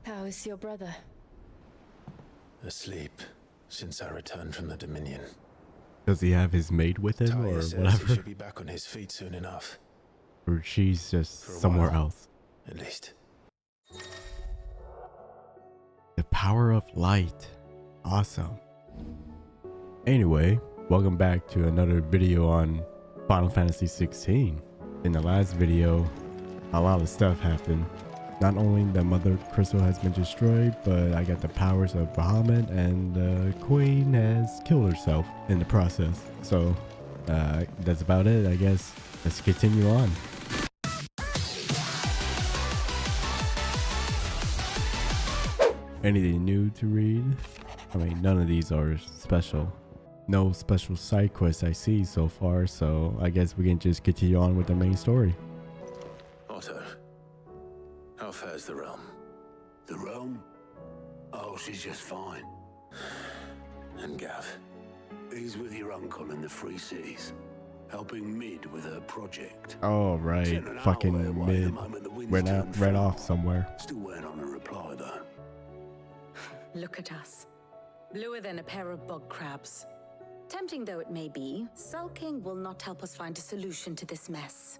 How is your brother? Asleep since I returned from the Dominion. Does he have his maid with him Talia or says whatever? he should be back on his feet soon enough. Or she's just For a somewhere while. else? At least. The power of light. Awesome. Anyway, welcome back to another video on Final Fantasy 16. In the last video, a lot of stuff happened. Not only the Mother Crystal has been destroyed, but I got the powers of Bahamut, and the Queen has killed herself in the process. So that's about it, I guess. Let's continue on. Anything new to read? I mean, none of these are special. No special side quests I see so far, so I guess we can just continue on with the main story. Otto, how fares the realm? The realm? Oh, she's just fine. And Gav? He's with your uncle in the Free Cities, helping Mid with her project. Oh, right. Sent an Fucking hour away the Mid. moment the winds Went turned right foul. off somewhere. Still waiting on a reply, though. Look at us. Bluer than a pair of bog crabs. Tempting though it may be, sulking will not help us find a solution to this mess.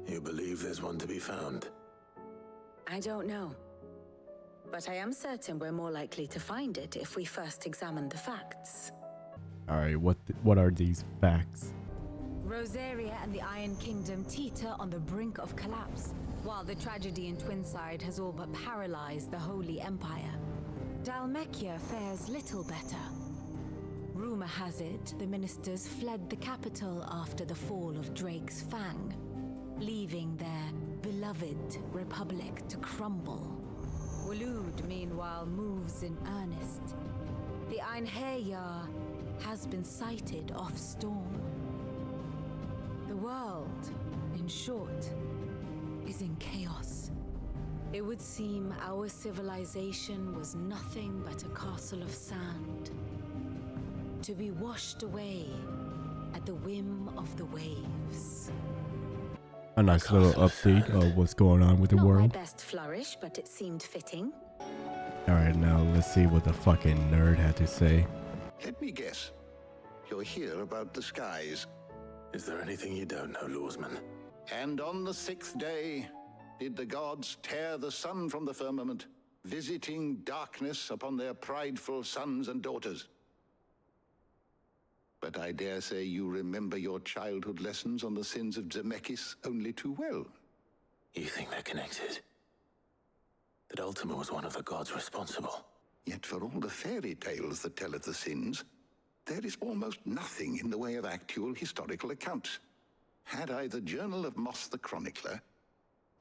You believe there's one to be found? I don't know. But I am certain we're more likely to find it if we first examine the facts. Alright, what are these facts? Rosaria and the Iron Kingdom teeter on the brink of collapse, while the tragedy in Twinside has all but paralyzed the Holy Empire. Dhalmekia fares little better. Rumor has it the ministers fled the capital after the fall of Drake's Fang, leaving their beloved republic to crumble. Waloed, meanwhile, moves in earnest. The Einherjar has been sighted off Storm. The world, in short, is in chaos. It would seem our civilization was nothing but a castle of sand, to be washed away at the whim of the waves. A nice little update of what's going on with the Not my world. best flourish, but it seemed fitting. Alright, now let's see what the fucking nerd had to say. Let me guess. You're here about the skies. Is there anything you don't know, Lawsman? And on the sixth day did the gods tear the sun from the firmament, visiting darkness upon their prideful sons and daughters. But I dare say you remember your childhood lessons on the sins of Zemeckis only too well. You think they're connected? That Ultima was one of the gods responsible? Yet for all the fairy tales that tell of the sins, there is almost nothing in the way of actual historical accounts. Had I the Journal of Moss the Chronicler,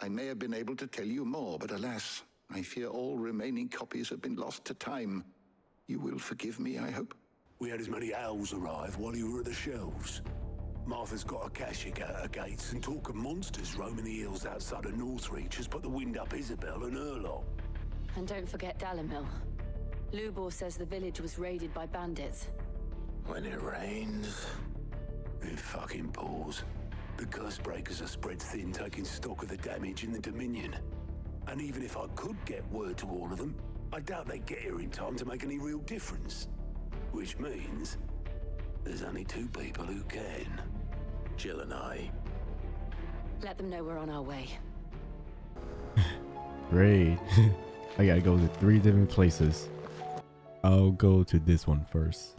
I may have been able to tell you more, but alas, I fear all remaining copies have been lost to time. You will forgive me, I hope? We had as many owls arrive while you were at the shelves. Martha's got a Kashyyyk at her gates, and talk of monsters roaming the hills outside of Northreach has put the wind up Isabel and her lot. And don't forget Dalimil. Lubor says the village was raided by bandits. When it rains... It fucking pours. The Cursebreakers are spread thin, taking stock of the damage in the Dominion. And even if I could get word to all of them, I doubt they'd get here in time to make any real difference. Which means there's only two people who can. Jill and I. Let them know we're on our way. Great. I gotta go to 3 different places. I'll go to this one first.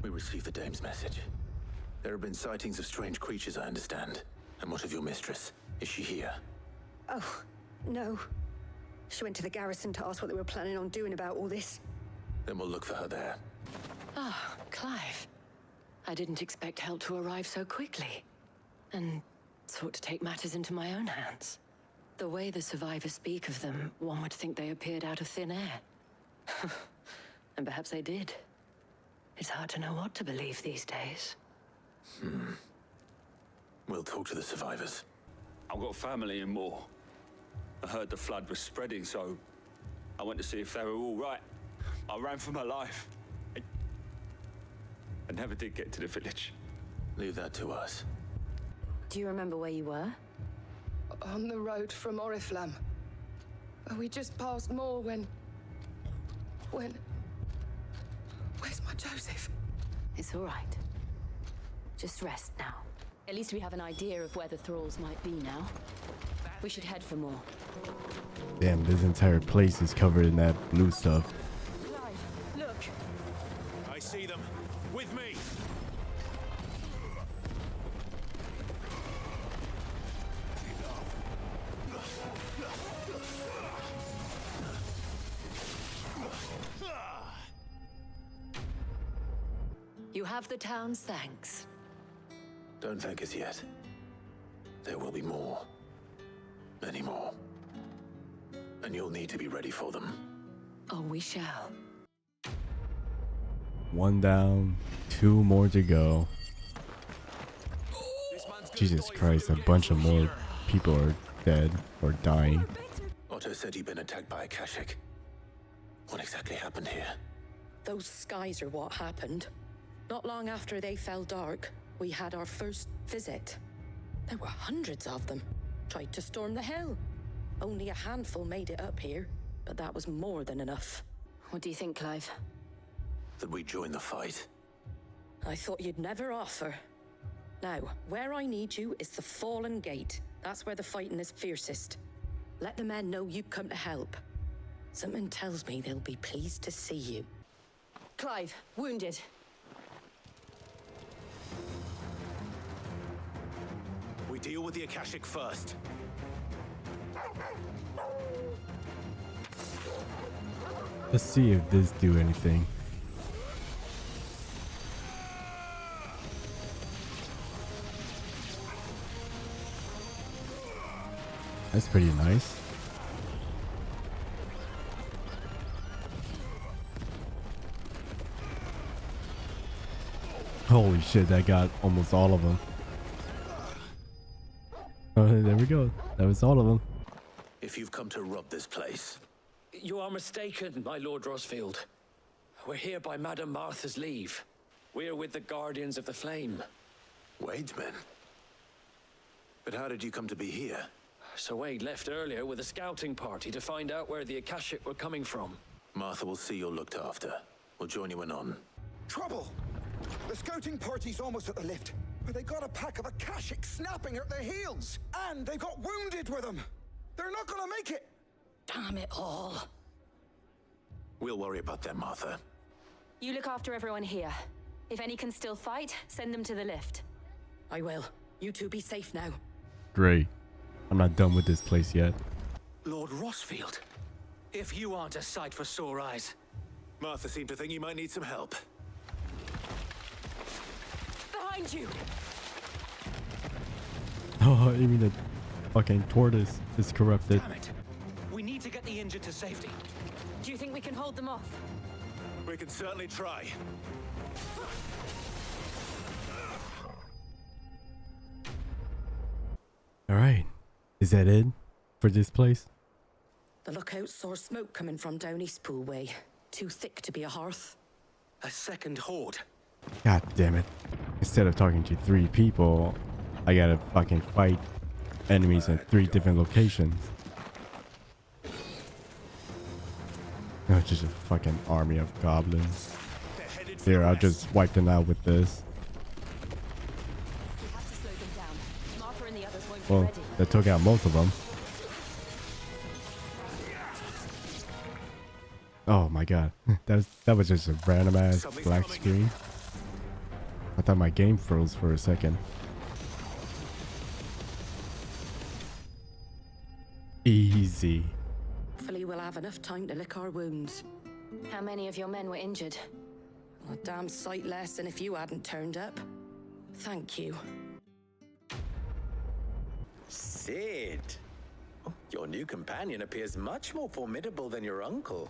We received the dame's message. There have been sightings of strange creatures, I understand. And what of your mistress? Is she here? Oh, no. She went to the garrison to ask what they were planning on doing about all this. Then we'll look for her there. Ah, Clive. I didn't expect help to arrive so quickly. And sought to take matters into my own hands. The way the survivors speak of them, one would think they appeared out of thin air. And perhaps they did. It's hard to know what to believe these days. We'll talk to the survivors. I've got family in Moor. I heard the flood was spreading, so I went to see if they were all right. I ran for my life. I never did get to the village. Leave that to us. Do you remember where you were? On the road from Oriflamme. We just passed more when... Where's my Joseph? It's all right. Just rest now. At least we have an idea of where the thralls might be now. We should head for more. Damn, this entire place is covered in that blue stuff. Clive, look! I see them. With me! You have the town's thanks. Don't thank us yet. There will be more. Many more. And you'll need to be ready for them. Oh, we shall. 1 down, 2 more to go. Jesus Christ, a bunch of more people are dead or dying. Otto said he'd been attacked by a Kashik. What exactly happened here? Those skies are what happened. Not long after they fell dark, we had our first visit. There were hundreds of them. Tried to storm the hill. Only a handful made it up here, but that was more than enough. What do you think, Clive? That we join the fight? I thought you'd never offer. Now, where I need you is the Fallen Gate. That's where the fighting is fiercest. Let the men know you've come to help. Something tells me they'll be pleased to see you. Clive, wounded. We deal with the Akashic first. Let's see if this do anything. That's pretty nice. Holy shit, that got almost all of them. Oh, there we go. That was all of them. If you've come to rob this place, You are mistaken, my Lord Rosfield. We're here by Madame Martha's leave. We're with the Guardians of the Flame. Wade's men. But how did you come to be here? Sir Wade left earlier with a scouting party to find out where the Akashic were coming from. Martha will see you're looked after. We'll join you in on. Trouble! The scouting party's almost at the lift, but they got a pack of Akashic snapping at their heels, and they've got wounded with them. They're not gonna make it. Damn it all. We'll worry about them, Martha. You look after everyone here. If any can still fight, send them to the lift. I will. You two be safe now. Great. I'm not done with this place yet. Lord Rosfield, if you aren't a sight for sore eyes. Martha seemed to think you might need some help. Behind you! Oh, you mean the fucking tortoise is corrupted. Damn it. We need to get the injured to safety. Do you think we can hold them off? We can certainly try. Alright. Is that it for this place? The lookout saw smoke coming from down Eastpool way. Too thick to be a hearth. A second horde. God damn it. Instead of talking to 3 people, I gotta fucking fight enemies in 3 different locations. No, it's just a fucking army of goblins. Here, I'll just wipe them out with this. We have to slow them down. Martha and the others won't Well, be ready. that took out most of them. Oh my god. That was just a random ass black screen. I thought my game froze for a second. Easy. Hopefully we'll have enough time to lick our wounds. How many of your men were injured? A damn sight less than if you hadn't turned up. Thank you. Sid! Oh, your new companion appears much more formidable than your uncle.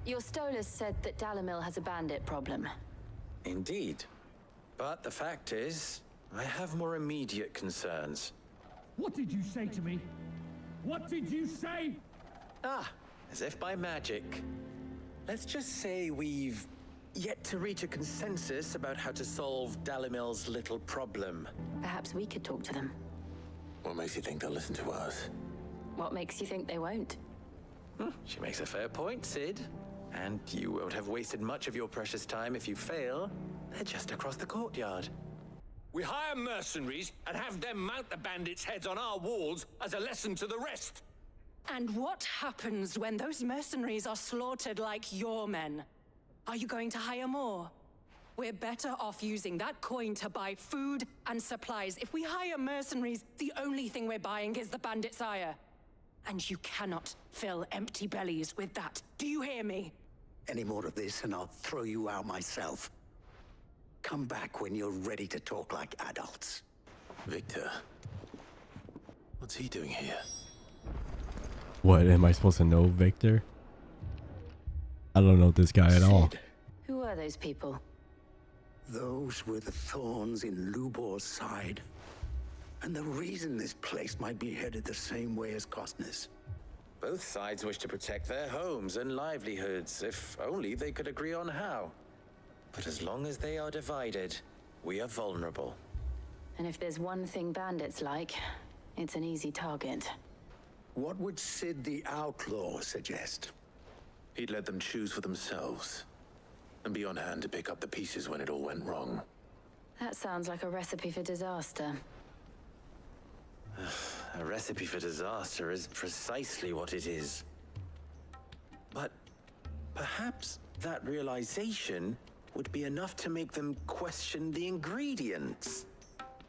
Your Stolas said that Dalimil has a bandit problem. Indeed. But the fact is, I have more immediate concerns. What did you say to me? What did you say? Ah, as if by magic. Let's just say we've yet to reach a consensus about how to solve Dalimil's little problem. Perhaps we could talk to them. What makes you think they'll listen to us? What makes you think they won't? She makes a fair point, Cid. And you won't have wasted much of your precious time if you fail. They're just across the courtyard. We hire mercenaries and have them mount the bandits' heads on our walls as a lesson to the rest. And what happens when those mercenaries are slaughtered like your men? Are you going to hire more? We're better off using that coin to buy food and supplies. If we hire mercenaries, the only thing we're buying is the bandits' ire. And you cannot fill empty bellies with that. Do you hear me? Any more of this and I'll throw you out myself. Come back when you're ready to talk like adults. Victor. What's he doing here? What, am I supposed to know Victor? I don't know this guy at all. Who are those people? Those were the thorns in Lubor's side. And the reason this place might be headed the same way as Costner's. Both sides wish to protect their homes and livelihoods, if only they could agree on how. But as long as they are divided, we are vulnerable. And if there's one thing bandits like, it's an easy target. What would Cid the Outlaw suggest? He'd let them choose for themselves, and be on hand to pick up the pieces when it all went wrong. That sounds like a recipe for disaster. A recipe for disaster is precisely what it is. But perhaps that realization would be enough to make them question the ingredients.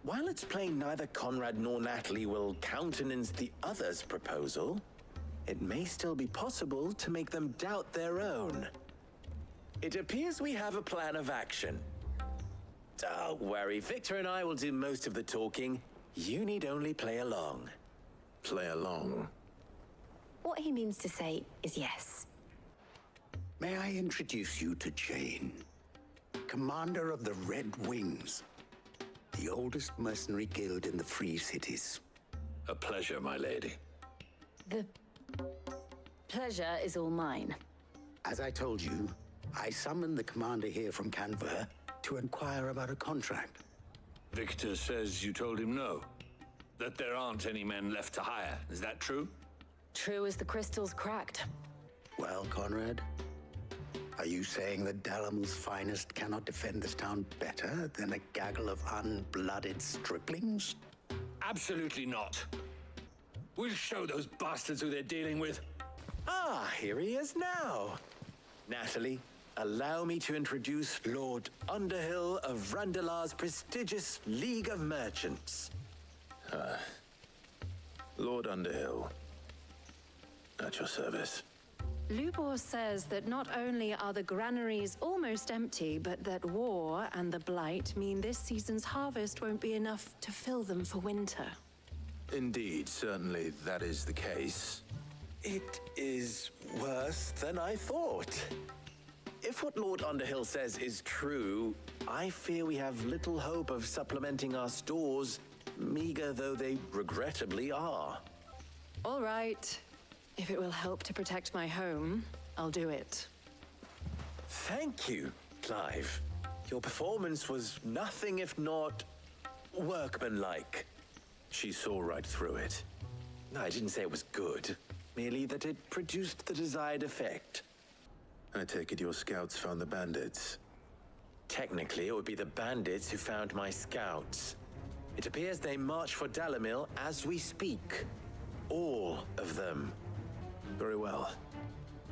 While it's plain neither Conrad nor Natalie will countenance the other's proposal, it may still be possible to make them doubt their own. It appears we have a plan of action. Don't worry, Victor and I will do most of the talking. You need only play along. Play along? What he means to say is yes. May I introduce you to Jane, commander of the Red Wings, the oldest mercenary guild in the Free Cities. A pleasure, my lady. The pleasure is all mine. As I told you, I summoned the commander here from Canver to inquire about a contract. Victor says you told him no. That there aren't any men left to hire. Is that true? True as the crystal's cracked. Well, Conrad, are you saying that Dalamil's finest cannot defend this town better than a gaggle of unblooded striplings? Absolutely not. We'll show those bastards who they're dealing with. Ah, here he is now. Natalie, allow me to introduce Lord Underhill of Randalar's prestigious League of Merchants. Lord Underhill. At your service. Lubor says that not only are the granaries almost empty, but that war and the Blight mean this season's harvest won't be enough to fill them for winter. Indeed, certainly that is the case. It is worse than I thought. If what Lord Underhill says is true, I fear we have little hope of supplementing our stores, meager though they regrettably are. All right. If it will help to protect my home, I'll do it. Thank you, Clive. Your performance was nothing if not workmanlike. She saw right through it. No, I didn't say it was good. Merely that it produced the desired effect. I take it your scouts found the bandits. Technically, it would be the bandits who found my scouts. It appears they march for Dalamil as we speak. All of them. Very well.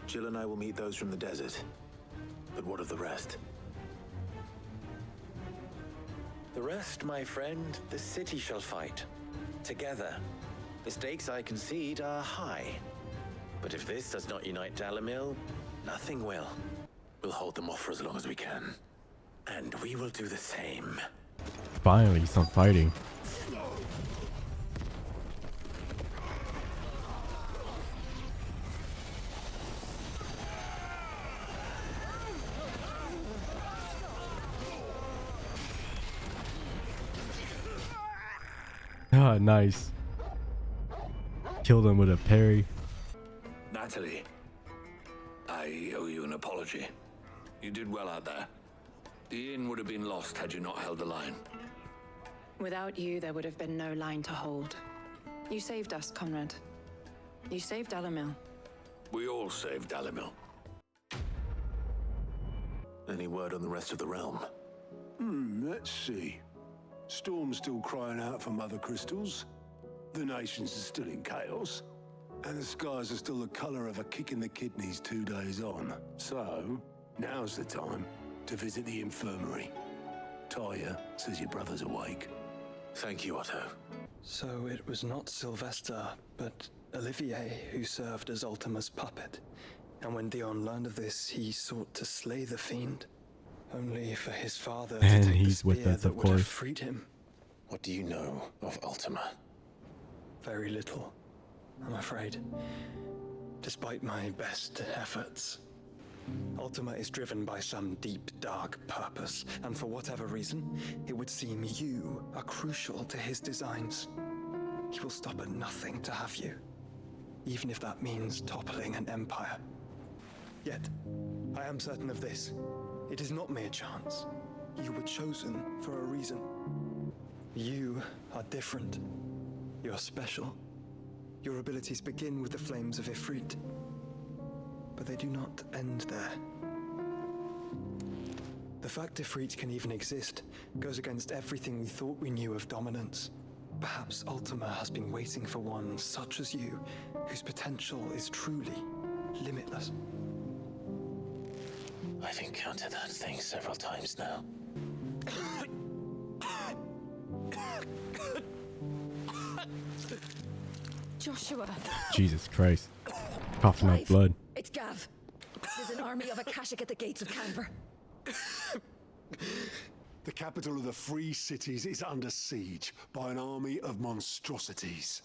Jill and I will meet those from the desert. But what of the rest? The rest, my friend, the city shall fight. Together. The stakes, I concede, are high. But if this does not unite Dalamil, nothing will. We'll hold them off for as long as we can. And we will do the same. Finally, some fighting. Ah, nice. Killed him with a parry. Natalie, I owe you an apology. You did well out there. The inn would have been lost had you not held the line. Without you, there would have been no line to hold. You saved us, Conrad. You saved Alamil. We all saved Alamil. Any word on the rest of the realm? Let's see. Storm's still crying out for Mother Crystals. The nations are still in chaos. And the skies are still the colour of a kick in the kidneys 2 days on. So, now's the time to visit the infirmary. Talia says your brother's awake. Thank you, Otto. So it was not Sylvester, but Olivier who served as Ultima's puppet. And when Dion learned of this, he sought to slay the fiend. Only for his father And to take he's the with spear us, that of would have course. freed him. What do you know of Ultima? Very little, I'm afraid. Despite my best efforts. Ultima is driven by some deep, dark purpose, and for whatever reason, it would seem you are crucial to his designs. He will stop at nothing to have you, even if that means toppling an empire. Yet, I am certain of this. It is not mere chance. You were chosen for a reason. You are different. You're special. Your abilities begin with the flames of Ifrit. But they do not end there. The fact Ifrit can even exist goes against everything we thought we knew of dominance. Perhaps Ultima has been waiting for one such as you, whose potential is truly limitless. I've encountered that thing several times now. Joshua. Jesus Christ. Coughing up blood. It's Gav. There's an army of Akashic at the gates of Canver. The capital of the Free Cities is under siege by an army of monstrosities.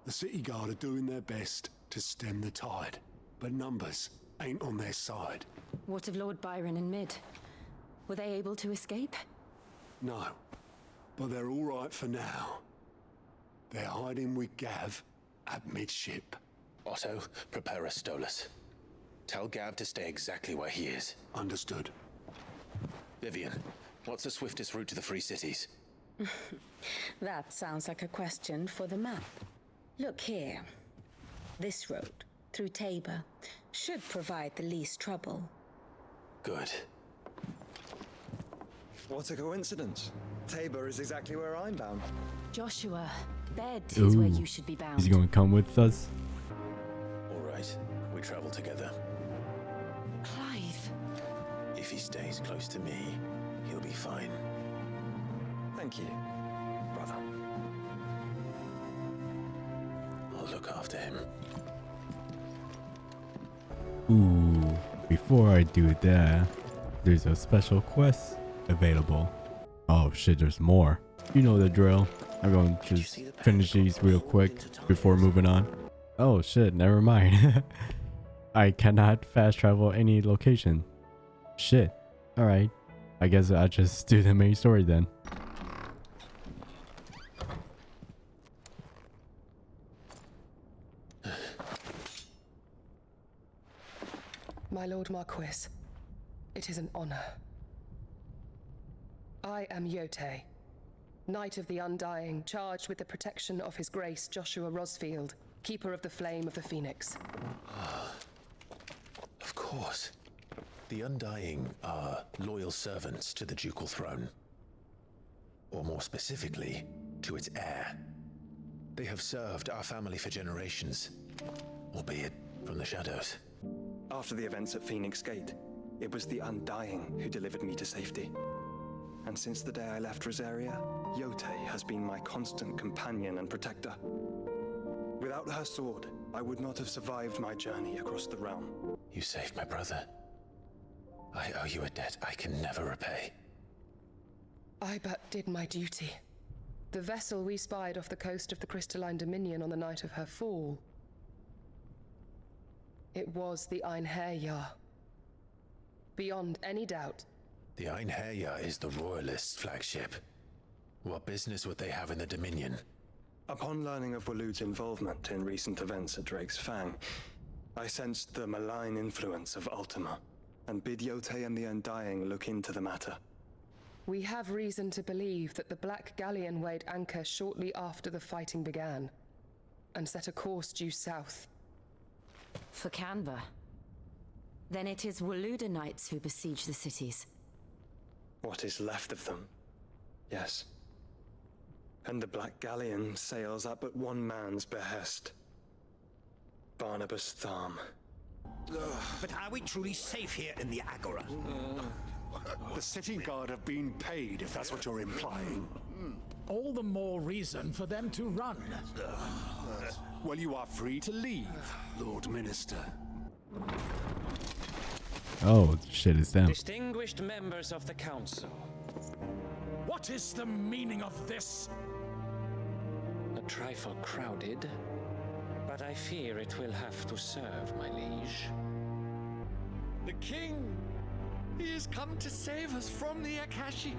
The city guard are doing their best to stem the tide, but numbers ain't on their side. What of Lord Byron and Mid? Were they able to escape? No, but they're all right for now. They're hiding with Gav at midship. Otto, prepare a Stolas. Tell Gav to stay exactly where he is. Understood. Vivian, what's the swiftest route to the Free Cities? That sounds like a question for the map. Look here. This road, through Tabor, should provide the least trouble. Good. What a coincidence. Tabor is exactly where I'm bound. Joshua, bed is where Ooh. you should be bound. He's going to come with us? All right, we travel together. Clive. If he stays close to me, he'll be fine. Thank you, brother. I'll look after him. Ooh, before I do that, there's a special quest available. Oh shit, there's more. You know the drill. I'm going to just finish these real quick before moving on. Oh shit, never mind. I cannot fast travel any location. Shit. Alright. I guess I'll just do the main story then. My Lord Marquis, it is an honor. I am Yote, Knight of the Undying, charged with the protection of His Grace Joshua Rosfield, Keeper of the Flame of the Phoenix. Of course. The Undying are loyal servants to the ducal throne. Or more specifically, to its heir. They have served our family for generations, albeit from the shadows. After the events at Phoenix Gate, it was the Undying who delivered me to safety. And since the day I left Rosaria, Yote has been my constant companion and protector. Without her sword, I would not have survived my journey across the realm. You saved my brother. I owe you a debt I can never repay. I but did my duty. The vessel we spied off the coast of the Crystalline Dominion on the night of her fall. It was the Einherjar. Beyond any doubt. The Einherjar is the Royalists' flagship. What business would they have in the Dominion? Upon learning of Waloed's involvement in recent events at Drake's Fang, I sensed the malign influence of Ultima, and bid Yote and the Undying look into the matter. We have reason to believe that the Black Galleon weighed anchor shortly after the fighting began. and set a course due south. For Canva. Then it is Waluda Knights who besiege the cities. What is left of them? Yes. And the Black Galleon sails at but one man's behest. Barnabas Tharm. But are we truly safe here in the Agora? The city guard have been paid, if that's what you're implying. All the more reason for them to run. Well, you are free to leave, Lord Minister. Oh, shit, it's them. Distinguished members of the council. What is the meaning of this? A trifle crowded, but I fear it will have to serve, my liege. The king! He has come to save us from the Akashic.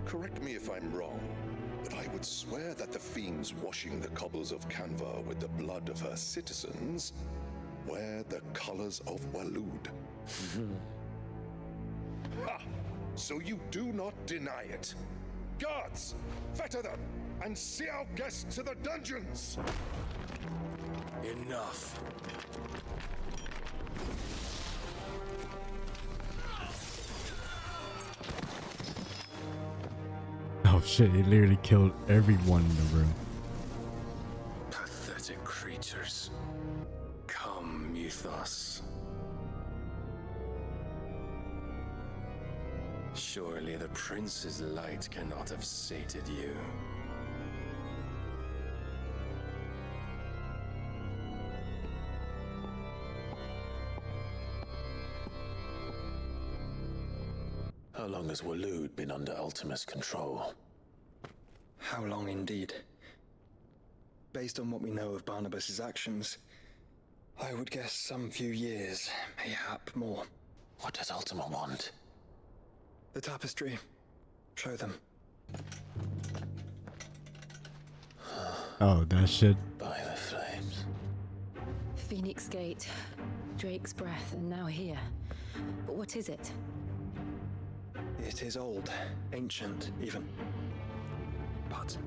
Correct me if I'm wrong, but I would swear that the fiends washing the cobbles of Canva with the blood of her citizens wear the colors of Waloed. Ha! So you do not deny it. Guards, fetter them and see our guests to the dungeons! Enough. Oh shit, he literally killed everyone in the room. Pathetic creatures. Come, Mythos. Surely the prince's light cannot have sated you. How long has Waloed been under Ultima's control? How long indeed? Based on what we know of Barnabas's actions, I would guess some few years, mayhap more. What does Ultima want? The tapestry. Show them. Oh, that shit. By the flames. Phoenix Gate, Drake's Breath, and now here. But what is it? It is old, ancient even. But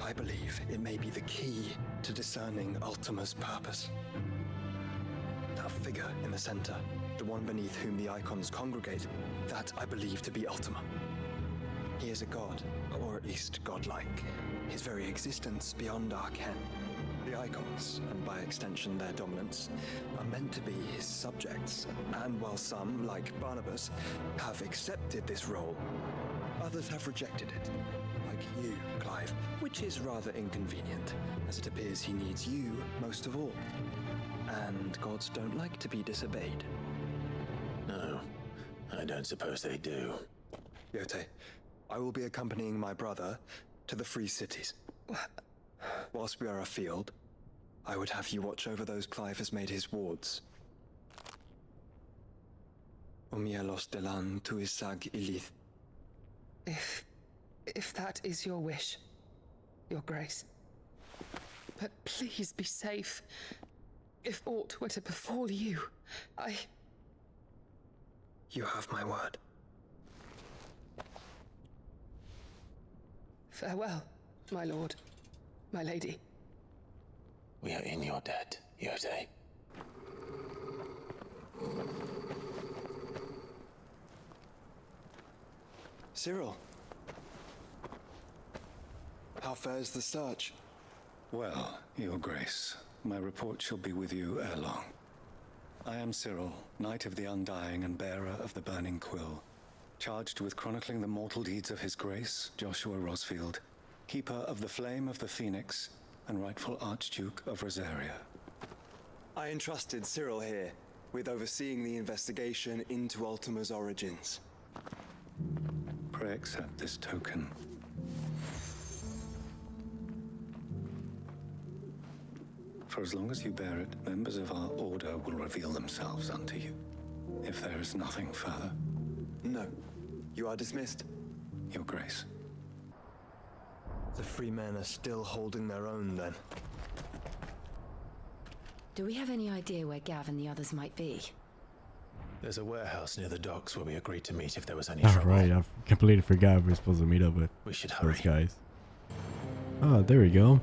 I believe it may be the key to discerning Ultima's purpose. That figure in the center, the one beneath whom the icons congregate, that I believe to be Ultima. He is a god, or at least godlike. His very existence beyond our ken. The icons, and by extension their dominance, are meant to be his subjects. And while some, like Barnabas, have accepted this role, others have rejected it. Like you, Clive, which is rather inconvenient, as it appears he needs you most of all. And gods don't like to be disobeyed. No, I don't suppose they do. Yote, I will be accompanying my brother to the Free Cities. Whilst we are afield, I would have you watch over those Clive has made his wards. Omielos delan tuisag ilith. If that is your wish, your grace. But please be safe. If aught were to befall you, You have my word. Farewell, my lord, my lady. We are in your debt, Yote. Cyril. How fares the search? Well, Your Grace, my report shall be with you ere long. I am Cyril, Knight of the Undying and bearer of the Burning Quill, charged with chronicling the mortal deeds of His Grace, Joshua Rosfield, Keeper of the Flame of the Phoenix, and rightful Archduke of Rosaria. I entrusted Cyril here with overseeing the investigation into Ultima's origins. Pray accept this token. For as long as you bear it, members of our order will reveal themselves unto you. If there is nothing further. No. You are dismissed. Your Grace. The free men are still holding their own, then. Do we have any idea where Gav and the others might be? There's a warehouse near the docks where we agreed to meet if there was any Oh, trouble. right, I completely forgot we were supposed to meet up with We should those hurry. guys. Oh, there we go.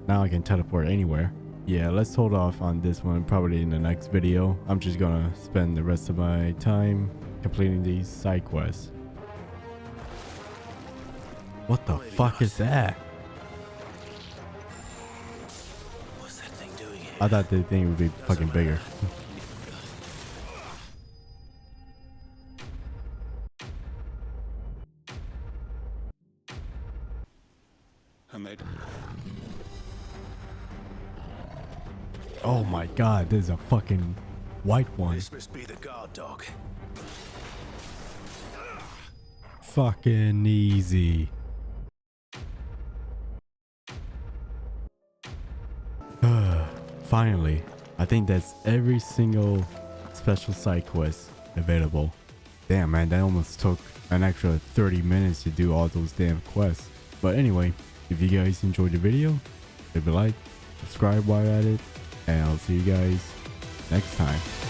Now I can teleport anywhere. yeah, let's hold off on this one probably in the next video. I'm just gonna spend the rest of my time completing these side quests. What the fuck is that? What's that thing doing here? I thought the thing would be fucking bigger. Oh my god, there's a fucking white one. This must be the guard dog. Fucking easy. Finally, I think that's every single special side quest available. Damn man, that almost took an extra 30 minutes to do all those damn quests. But anyway, if you guys enjoyed the video, leave a like, subscribe while at it, and I'll see you guys next time.